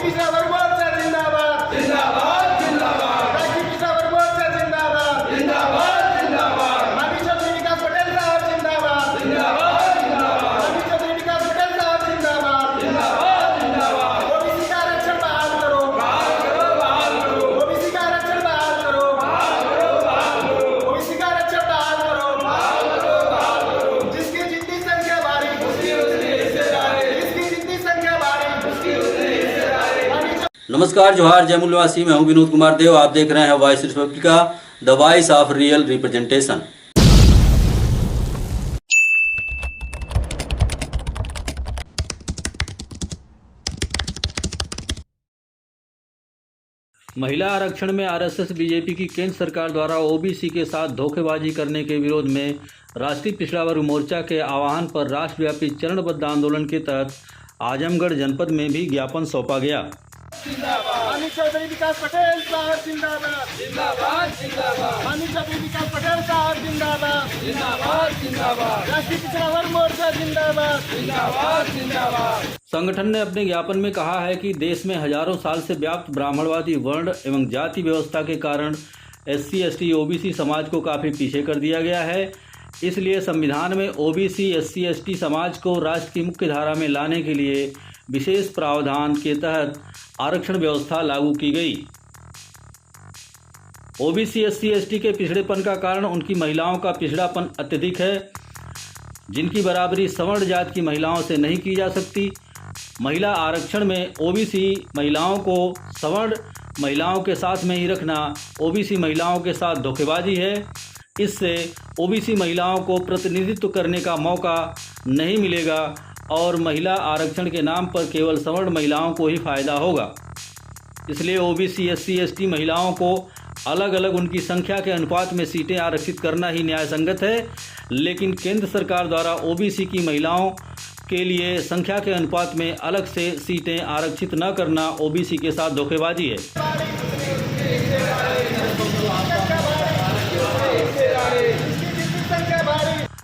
पिछड़ा वर्ग मोर्चा जिंदाबाद जिंदाबाद जिंदाबाद। राष्ट्रीय पिछड़ा वर्ग मोर्चा जिंदाबाद जिंदाबाद जिंदाबाद। माननीय चौधरी विकास पटेल साहब जिंदाबाद जिंदाबाद जिंदाबाद। माननीय चौधरी विकास पटेल साहब जिंदाबाद जिंदाबाद जिंदाबाद। ओबीसी का आरक्षण बहाल करो बहाल करो बहाल करो। ओबीसी का आरक्षण बहाल करो बहाल करो बहाल करो। ओबीसी का आरक्षण बहाल करो बहाल करो बहाल करो। जिसकी जितनी संख्या भारी उसकी उतनी हिस्सेदारी। जिसकी जितनी संख्या भारी उसकी उतनी हिस्सेदारी। नमस्कार, जोहार, जय मूलवासी। मैं हूं विनोद कुमार देव। आप देख रहे हैं voice Republica, the voice of real representation. महिला आरक्षण में आरएसएस बीजेपी की केंद्र सरकार द्वारा ओबीसी के साथ धोखेबाजी करने के विरोध में राष्ट्रीय पिछड़ा वर्ग मोर्चा के आह्वान पर राष्ट्रव्यापी चरणबद्ध आंदोलन के तहत आजमगढ़ जनपद में भी ज्ञापन सौंपा गया। माननीय चौधरी विकास पटेल साहब जिंदाबाद जिंदाबाद जिंदाबाद। माननीय चौधरी विकास पटेल साहब जिंदाबाद जिंदाबाद जिंदाबाद। राष्ट्रीय पिछड़ा वर्ग मोर्चा जिंदाबाद जिंदाबाद जिंदाबाद। संगठन ने अपने ज्ञापन में कहा है कि देश में हजारों साल से व्याप्त ब्राह्मणवादी वर्ण एवं जाति व्यवस्था के कारण SC, ST, OBC समाज को काफ़ी पीछे कर दिया गया है। इसलिए संविधान में OBC, SC, ST समाज को राष्ट्र की मुख्य धारा में लाने के लिए विशेष प्रावधान के तहत आरक्षण व्यवस्था लागू की गई। OBC, SC, ST के पिछड़ेपन का कारण उनकी महिलाओं का पिछड़ापन अत्यधिक है, जिनकी बराबरी सवर्ण जात की महिलाओं से नहीं की जा सकती। महिला आरक्षण में OBC महिलाओं को सवर्ण महिलाओं के साथ में ही रखना OBC महिलाओं के साथ धोखेबाजी है। इससे OBC महिलाओं को प्रतिनिधित्व करने का मौका नहीं मिलेगा और महिला आरक्षण के नाम पर केवल सवर्ण महिलाओं को ही फायदा होगा। इसलिए OBC, SC, ST महिलाओं को अलग अलग उनकी संख्या के अनुपात में सीटें आरक्षित करना ही न्याय संगत है, लेकिन केंद्र सरकार द्वारा OBC की महिलाओं के लिए संख्या के अनुपात में अलग से सीटें आरक्षित न करना OBC के साथ धोखेबाजी है।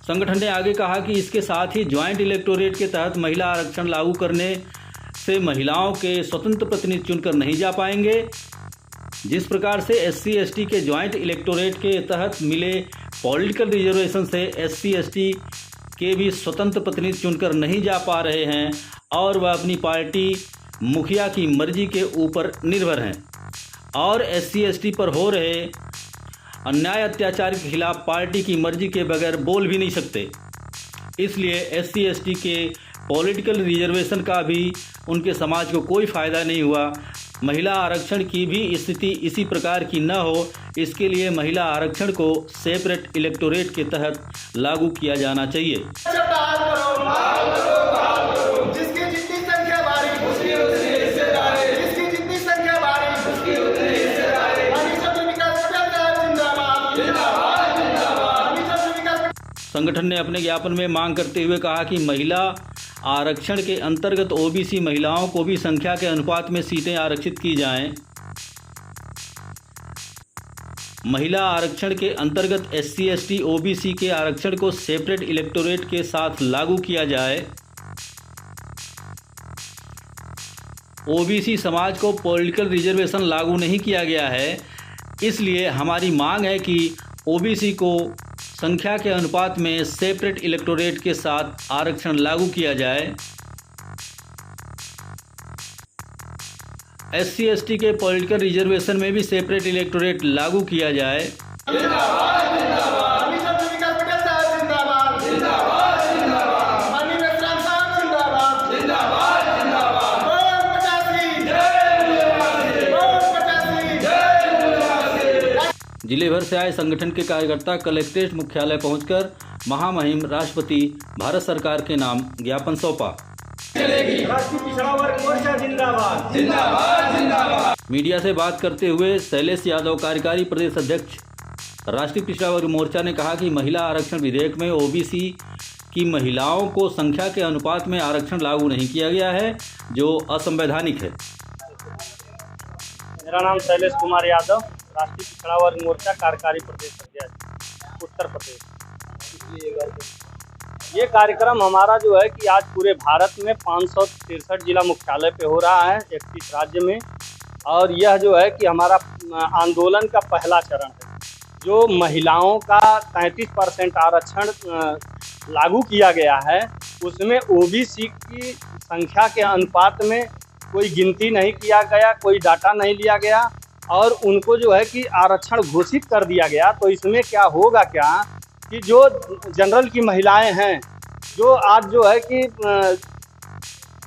संगठन ने आगे कहा कि इसके साथ ही ज्वाइंट इलेक्टोरेट के तहत महिला आरक्षण लागू करने से महिलाओं के स्वतंत्र प्रतिनिधि चुनकर नहीं जा पाएंगे। जिस प्रकार से SC, ST के ज्वाइंट इलेक्टोरेट के तहत मिले पॉलिटिकल रिजर्वेशन से SC, ST के भी स्वतंत्र प्रतिनिधि चुनकर नहीं जा पा रहे हैं और वह अपनी पार्टी मुखिया की मर्जी के ऊपर निर्भर हैं और SC, ST पर हो रहे अन्याय अत्याचार के खिलाफ पार्टी की मर्जी के बगैर बोल भी नहीं सकते। इसलिए SC, ST के पॉलिटिकल रिजर्वेशन का भी उनके समाज को कोई फ़ायदा नहीं हुआ। महिला आरक्षण की भी स्थिति इसी प्रकार की न हो, इसके लिए महिला आरक्षण को सेपरेट इलेक्टोरेट के तहत लागू किया जाना चाहिए। जिसकी जितनी संख्या भारी उसकी उतनी हिस्सेदारी। जिसकी जितनी संख्या भारी उसकी उतनी हिस्सेदारी। माननीय चौधरी विकास पटेल साहब जिंदाबाद जिंदाबाद जिंदाबाद। माननीय चौधरी विकास। संगठन ने अपने ज्ञापन में मांग करते हुए कहा कि महिला आरक्षण के अंतर्गत OBC महिलाओं को भी संख्या के अनुपात में सीटें आरक्षित की जाएं। महिला आरक्षण के अंतर्गत SC, ST, OBC के आरक्षण को सेपरेट इलेक्टोरेट के साथ लागू किया जाए। OBC समाज को पॉलिटिकल रिजर्वेशन लागू नहीं किया गया है, इसलिए हमारी मांग है कि OBC को संख्या के अनुपात में सेपरेट इलेक्टोरेट के साथ आरक्षण लागू किया जाए। SC, ST के पॉलिटिकल रिजर्वेशन में भी सेपरेट इलेक्टोरेट लागू किया जाए। जिले भर से आए संगठन के कार्यकर्ता कलेक्ट्रेट मुख्यालय पहुंचकर महामहिम राष्ट्रपति भारत सरकार के नाम ज्ञापन सौंपा। राष्ट्रीय पिछड़ा वर्ग मोर्चा जिंदाबाद जिंदाबाद जिंदाबाद। मीडिया से बात करते हुए शैलेश यादव, कार्यकारी प्रदेश अध्यक्ष राष्ट्रीय पिछड़ा वर्ग मोर्चा ने कहा कि महिला आरक्षण विधेयक में OBC की महिलाओं को संख्या के अनुपात में आरक्षण लागू नहीं किया गया है, जो असंवैधानिक है। मेरा नाम शैलेश कुमार यादव, राष्ट्रीय पिछड़ा वर्ग मोर्चा कार्यकारी प्रदेश अध्यक्ष उत्तर प्रदेश। ये कार्यक्रम हमारा जो है कि आज पूरे भारत में 563 जिला मुख्यालय पे हो रहा है 31 राज्य में। और यह जो है कि हमारा आंदोलन का पहला चरण है। जो महिलाओं का 33% आरक्षण लागू किया गया है, उसमें ओबीसी की संख्या के अनुपात में कोई गिनती नहीं किया गया, कोई डाटा नहीं लिया गया और उनको जो है कि आरक्षण घोषित कर दिया गया। तो इसमें क्या होगा क्या कि जो जनरल की महिलाएं हैं, जो आज जो है कि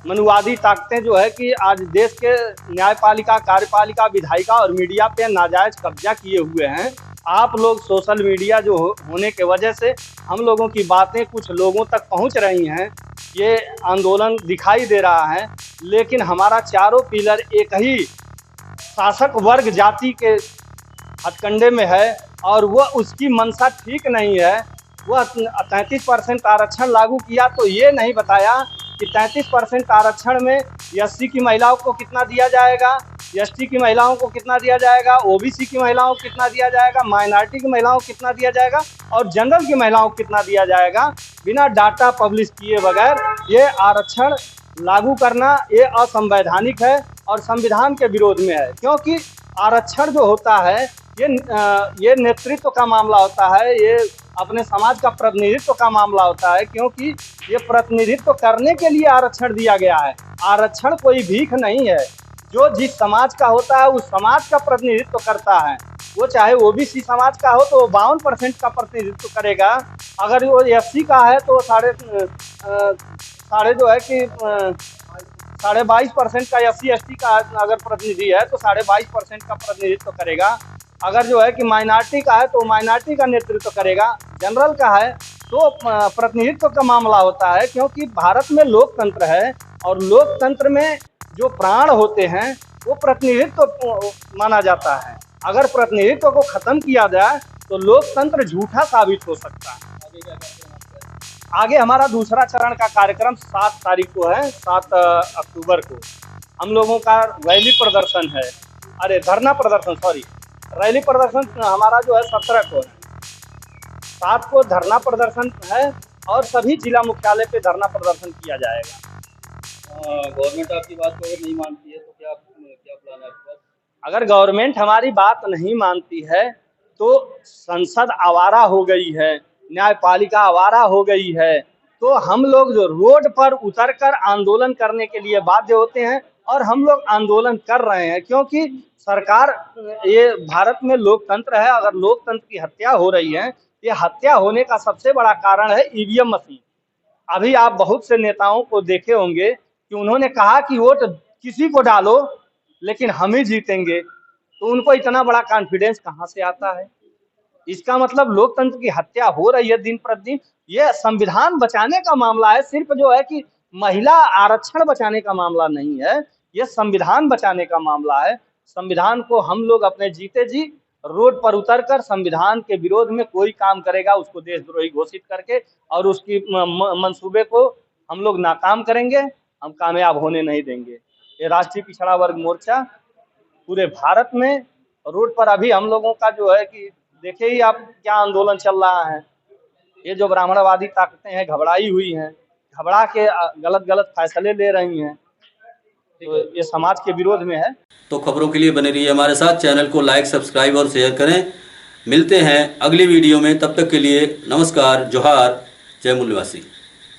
मनुवादी ताकतें जो है कि आज देश के न्यायपालिका, कार्यपालिका, विधायिका और मीडिया पे नाजायज कब्जा किए हुए हैं। आप लोग सोशल मीडिया जो होने के वजह से हम लोगों की बातें कुछ लोगों तक पहुंच रही हैं, ये आंदोलन दिखाई दे रहा है। लेकिन हमारा चारों पिलर एक ही शासक वर्ग जाति के हथकंडे में है और वह उसकी मंशा ठीक नहीं है। वह 33% आरक्षण लागू किया तो ये नहीं बताया कि 33% आरक्षण में एससी की महिलाओं को कितना दिया जाएगा, एसटी की महिलाओं को कितना दिया जाएगा, ओबीसी की महिलाओं को कितना दिया जाएगा, माइनॉरिटी की महिलाओं को कितना दिया जाएगा और जनरल की महिलाओं को कितना दिया जाएगा। बिना डाटा पब्लिश किए बगैर ये आरक्षण लागू करना ये असंवैधानिक है और संविधान के विरोध में है। क्योंकि आरक्षण जो होता है ये नेतृत्व का मामला होता है, ये अपने समाज का प्रतिनिधित्व का मामला होता है। क्योंकि ये प्रतिनिधित्व करने के लिए आरक्षण दिया गया है। आरक्षण कोई भीख नहीं है। जो जिस समाज का होता है उस समाज का प्रतिनिधित्व करता है। वो चाहे ओबीसी समाज का हो तो 52% का प्रतिनिधित्व करेगा। अगर वो एससी का है तो साढ़े जो है कि 22.5% का एससी एसटी का अगर प्रतिनिधि है तो 22.5% का प्रतिनिधित्व करेगा। अगर जो है कि माइनॉरिटी का है तो माइनॉरिटी का नेतृत्व करेगा। जनरल का है तो प्रतिनिधित्व का मामला होता है। क्योंकि भारत में लोकतंत्र है और लोकतंत्र में जो प्राण होते हैं वो प्रतिनिधित्व माना जाता है। अगर प्रतिनिधित्व को खत्म किया जाए तो लोकतंत्र झूठा साबित हो सकता है। आगे हमारा दूसरा चरण का कार्यक्रम 7 तारीख को है, 7 अक्टूबर को हम लोगों का रैली प्रदर्शन है। धरना प्रदर्शन, रैली प्रदर्शन हमारा जो है 17 को है। 7 को धरना प्रदर्शन है और सभी जिला मुख्यालय पे धरना प्रदर्शन किया जाएगा। गवर्नमेंट आपकी बात को अगर नहीं मानती है तो क्या प्लान है आपका? अगर गवर्नमेंट हमारी बात नहीं मानती है तो संसद आवारा हो गई है, न्यायपालिका आवारा हो गई है, तो हम लोग जो रोड पर उतरकर आंदोलन करने के लिए बाध्य होते हैं और हम लोग आंदोलन कर रहे हैं। क्योंकि सरकार, ये भारत में लोकतंत्र है, अगर लोकतंत्र की हत्या हो रही है, ये हत्या होने का सबसे बड़ा कारण है ईवीएम मशीन। अभी आप बहुत से नेताओं को देखे होंगे कि उन्होंने कहा कि वोट किसी को डालो लेकिन हम ही जीतेंगे। तो उनको इतना बड़ा कॉन्फिडेंस कहाँ से आता है? इसका मतलब लोकतंत्र की हत्या हो रही है दिन प्रतिदिन। ये संविधान बचाने का मामला है, सिर्फ जो है कि महिला आरक्षण बचाने का मामला नहीं है, ये संविधान बचाने का मामला है। संविधान को हम लोग अपने जीते जी रोड पर उतरकर संविधान के विरोध में कोई काम करेगा उसको देशद्रोही घोषित करके और उसकी मंसूबे को हम लोग नाकाम करेंगे, हम कामयाब होने नहीं देंगे। ये राष्ट्रीय पिछड़ा वर्ग मोर्चा पूरे भारत में रोड पर अभी हम लोगों का जो है कि देखे ही आप क्या आंदोलन चल रहा है। ये जो ब्राह्मणवादी ताकतें हैं घबराई हुई हैं, घबरा के गलत फैसले ले रही हैं, तो ये समाज के विरोध में है। तो खबरों के लिए बने रहिए हमारे साथ, चैनल को लाइक, सब्सक्राइब और शेयर करें। मिलते हैं अगली वीडियो में, तब तक के लिए नमस्कार, जोहार, जय मूल्यवासी।